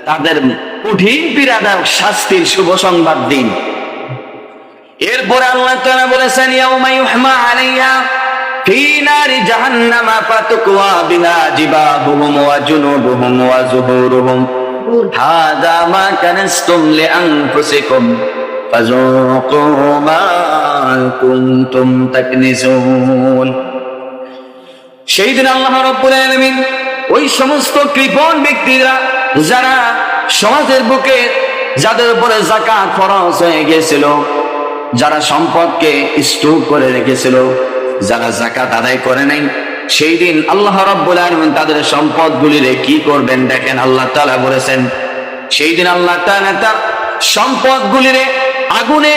তাদের কঠিন পীড়াদায়ক শাস্তির শুভ সংবাদ দিন। এরপরে আল্লাহ তাআলা বলেছেন ইয়াউমা ইউহমা আলাইহা ফি নারি জাহান্নামা ফাতুকওয়া বিহা জিবাহুহুম ওয়া জুনুবুহুম ওয়া যুহুরুহুম হাযা মা কানাসতুম লিআনফুসিকুম ফাযুকু মা কুনতুম তাকনিজুন। সেই দিন আল্লাহ রাব্বুল আলামিন ওই সমস্ত কৃপণ ব্যক্তিরা যারা সমাজের বুকে যাদের উপরে যাকাত ফরজ হয়ে গিয়েছিল, যারা সম্পদকে স্টোর করে রেখেছিল, যারা যাকাত আদায় করে নাই, সেই দিন আল্লাহ রাব্বুল আলামিন তাদের সম্পদগুলিরে কি করবেন দেখেন। আল্লাহ তাআলা বলেছেন সেই দিন আল্লাহ তাআলা তার সম্পদগুলিরে আগুনে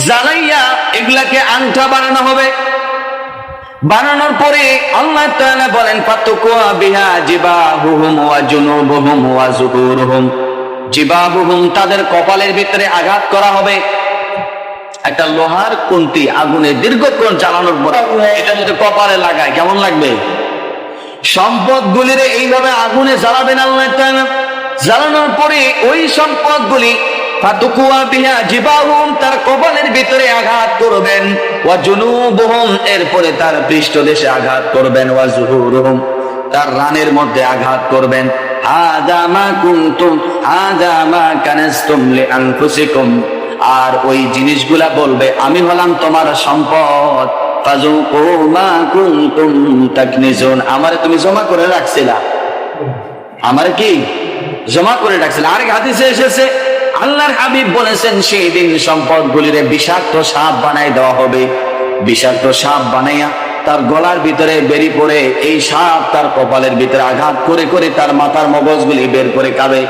জ্বালাইয়া এগুলাকে আংটা বানানো হবে। বানানোর পরে আল্লাহ তাআলা বলেন ফাতুকওয়া বিহা জিবাহুহুম ওয়া জুনুবুহুম ওয়া যুহুরুহুম। জিবাহুহুম তাদের কপালের ভিতরে আঘাত করা হবে। একটা লোহার কুন্তি আগুনে দীর্ঘক্ষণ চালানোর পর এটা যদি কপালে লাগায় কেমন লাগবে? সম্পদগুলিরে এইভাবে আগুনে জ্বালাবেন আল্লাহ তাআলা। জ্বালানোর পরে ওই সম্পদগুলি ফাতুকওয়া বিহা জিবাহুম তার কপালের ভিতরে আঘাত করবেন, ওয়া জুনুবুহুম এরপরে তার পৃষ্ঠদেশে আঘাত করবেন, ওয়া যুহুরুহুম তার রানের মধ্যে আঘাত করবেন। হাযা মা কুনতুম হাযা মা কানাসতুম লিআনফুসিকুম। আর ওই জিনিসগুলা বলবে আমি হলাম তোমার সম্পদ। ফাযুকু মা কুনতুম তাকনিজুন। আমারে তুমি জমা করে রাখছিলা, আমারে কি জমা করে রাখছিলা। আরেক হাদিসে এসেছে আল্লাহর হাবিব বলেছেন সেই দিন সম্পদগুলিরে বিষাক্ত সাপ বানাই দেওয়া হবে। বিষাক্ত সাপ বানাইয়া তার গলার ভিতরে বেরিয়ে পড়ে এই সাপ তার কপালের ভিতরে আঘাত করে করে তার মাথার মগজগুলি বের করে খাবে।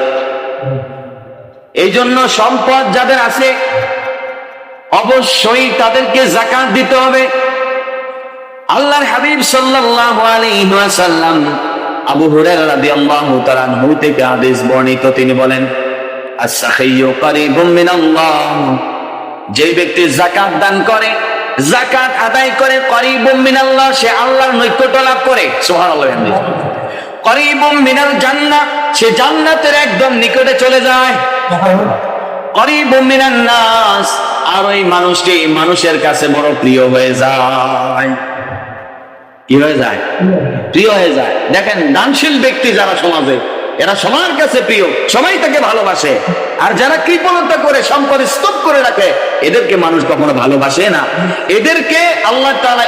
এই জন্য সম্পদ যাদের আছে অবশ্যই তাদেরকে যাকাত দিতে হবে। আল্লাহর হাবিব সাল্লাল্লাহু আলাইহি ওয়াসাল্লাম আবু হুরায়রা রাদিয়াল্লাহু তাআলা আনহু থেকে হাদিস বর্ণিত, তিনি বলেন আস-সাখিয়্যু কারীবুম মিনাল্লাহ। যে ব্যক্তি যাকাত দান করে, যাকাত আদায় করে, কারীবুম মিনাল্লাহ সে আল্লাহর নৈকট্য লাভ করে। সুবহানাল্লাহ। কারীবুম মিনাল জান্নাহ সে জান্নাতের একদম নিকটে চলে যায়। কারীবুম মিনান নাস আর ওই মানুষটি মানুষের কাছে বড় প্রিয় হয়ে যায়। কি হয়ে যায়? প্রিয় হয়ে যায়। দেখেন দানশীল ব্যক্তি যারা সমাজে, এরা সবার কাছে প্রিয়, সবাই তাকে ভালোবাসে। আর যারা কৃপণতা করে সম্পদ স্তব করে রাখে এদেরকে মানুষ কখনো ভালোবাসে না। এদেরকে আল্লাহ তাআলা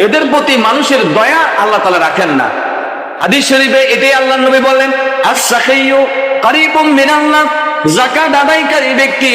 এদের প্রতি মানুষের দয়া আল্লাহ তাআলা রাখেন না। হাদিস শরীফে এটাই আল্লাহর নবী বলেন আস-সাখিয়্যু কারীবুম মিনাল্লাহ। যাকাত আদায়কারী ব্যক্তি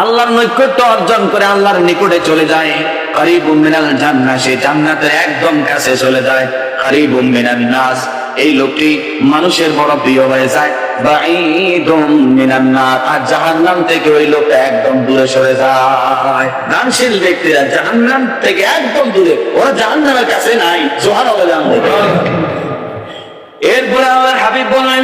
আল্লাহর নৈকট্য অর্জন করে আল্লাহর নিকটে চলে যায়। কারীবুম মিনাল জান্নাহ সে জান্নাতের একদম কাছে চলে যায়। কারীবুম মিনান নাস এই লোকটি মানুষের বড় প্রিয় হয়ে যায়। বাঈদুম মিনান নার আর জাহান্নাম থেকে ওই লোকটা একদম দূরে সরে যায়। দানশীল ব্যক্তিরা জাহান্নাম থেকে একদম দূরে, ওরা জাহান্নামের কাছে নাই। সুবহানাল্লাহ। এরপরে আল্লাহর হাবিব বলেন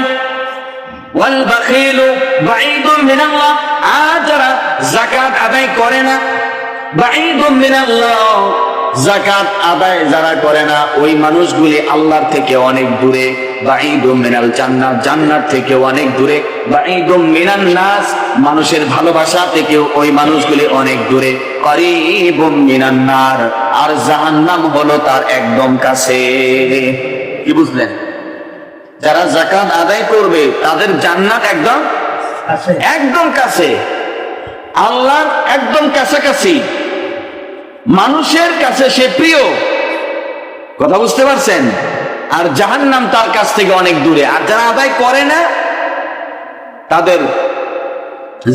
ওয়াল বাখিলু বাঈদুম মিনাল্লাহ। আর যারা যাকাত আদায় করে না, বাঈদুম মিনাল্লাহ যাকাত আদায় যারা করে না ওই মানুষগুলি আল্লাহর থেকে অনেক দূরে। বাঈদুম মিনাল জান্নাহ জান্নাত থেকে অনেক দূরে। বাঈদুম মিনান নাস মানুষের ভালোবাসা থেকে ওই মানুষগুলি অনেক দূরে। কারীবুম মিনান নার আর জাহান্নাম হলো তার একদম কাছে। কি বুঝলেন? যারা যাকাত আদায় করবে তাদের জান্নাত একদম কাছে, আল্লাহর একদম কাছাকাছি, মানুষের কাছে সে প্রিয়। কথা বুঝতে পারছেন? আর জাহান্নাম তার কাছ থেকে অনেক দূরে। আর যারা আদায় করে না তাদের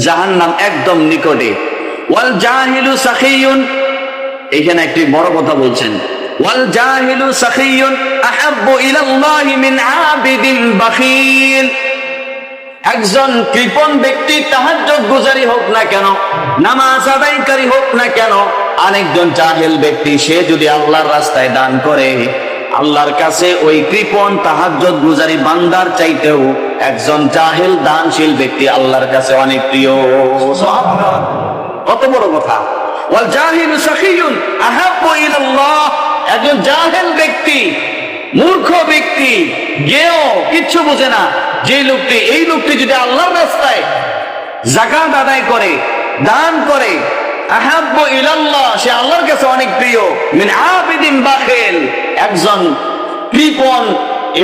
জাহান্নাম একদম নিকটে। ওয়াল জাহিলু সাখিয়ুন এখানে একটি বড় কথা বলছেন। ওয়াল জাহিলু সাখিয়ুন আহাব্বু ইলাল্লাহি মিন আবিদিন বাখিল। একজন কৃপণ ব্যক্তি তাহাজ্জুদ গুজারি হোক না কেন, নামাজ আদায়কারী হোক না কেন, আরেকজন জাহেল ব্যক্তি সে যদি আল্লাহর রাস্তায় দান করে, আল্লাহর কাছে ওই কৃপণ তাহাজ্জুদ গুজারি বান্দার চাইতেও একজন জাহেল দানশীল ব্যক্তি আল্লাহর কাছে অনেক প্রিয়। সুবহানাল্লাহ। কত বড় কথা। ওয়াল জাহিলু সাখিয়ুন আহাব্বু ইলাল্লাহ। একজন জাহেল ব্যক্তি, মূর্খ ব্যক্তি, জ্ঞেয়, কিচ্ছু বোঝে না, যে লোকটি, এই লোকটি যদি আল্লাহর রাস্তায় যাকাত আদায় করে, দান করে, আহাব্বু ইলাল্লাহ, সে আল্লাহর কাছে অনেক প্রিয়, মিন আবিদিন বাখিল, একজন কৃপণ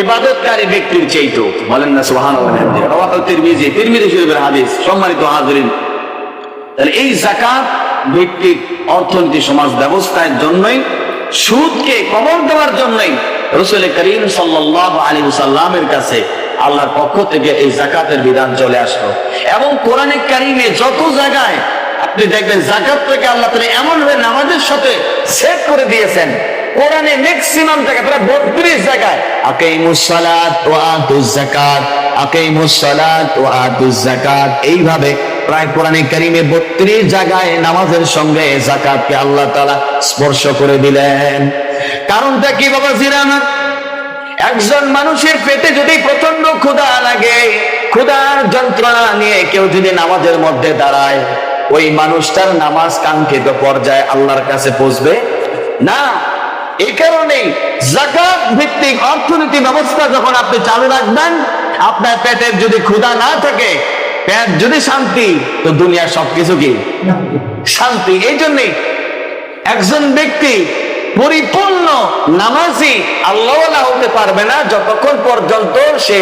ইবাদতকারী ব্যক্তির চাইতো। বলেন না সুবহানাল্লাহ। রাওয়াহু তিরমিজি, তিরমিজি শরীফের হাদিস। সম্মানিত হাজিরিন, তাহলে এই যাকাত ভিত্তিক অর্থনীতি সমাজ ব্যবস্থার জন্যই, সুদকে কবর দেওয়ার জন্যই রাসূল করিম সাল্লাল্লাহু আলাইহি ওয়াসাল্লামের কাছে আল্লাহর পক্ষ থেকে এই যাকাতের বিধান চলে আসলো। এবং কোরআনে কারিমে যত জায়গায় আপনি দেখবেন যাকাতটাকে আল্লাহ তাআলা এমন ভাবে নামাজের সাথে সেট করে দিয়েছেন, কোরআনে ম্যাক্সিমাম জায়গায়, প্রায় 32 জায়গায় আকিমুস সালাত ওয়া আতুজ যাকাত, আকিমুস সালাত ওয়া আতুজ যাকাত, এইভাবে প্রায় কোরআনে কারিমে 32 জায়গায় নামাজের সঙ্গে যাকাতকে আল্লাহ তাআলা স্পর্শ করে দিলেন। কারণটা কি বাবা জিরানা? একজন মানুষের পেটে যদি প্রচন্ড ক্ষুধা লাগে, ক্ষুধার যন্ত্রণা নিয়ে কেউ যদি নামাজের মধ্যে দাঁড়ায়, ওই মানুষটার নামাজ কাঙ্ক্ষিত পর্যায়ে আল্লাহর কাছে পৌঁছবে না। এই কারণেই যাকাত ভিত্তিক অর্থনীতি ব্যবস্থা যখন আপনি চালু রাখবেন, আপনার পেটের যদি ক্ষুধা না থাকে, পেট যদি শান্তি, তো দুনিয়ার সবকিছু কি শান্তি। এই জন্যই একজন ব্যক্তি পরিপূর্ণ নামাজি আল্লাহওয়ালা হতে পারবে না যতক্ষণ পর্যন্ত সে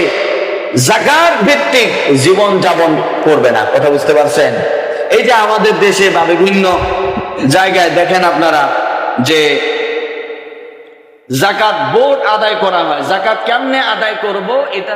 যাকাত ভিত্তিক জীবন যাপন করবে না। কথা বুঝতে পারছেন? এই যে আমাদের দেশে বা বিভিন্ন জায়গায় দেখেন আপনারা যে যাকাত বোর্ড আদায় করা হয়, যাকাত কেমনে আদায় করব এটা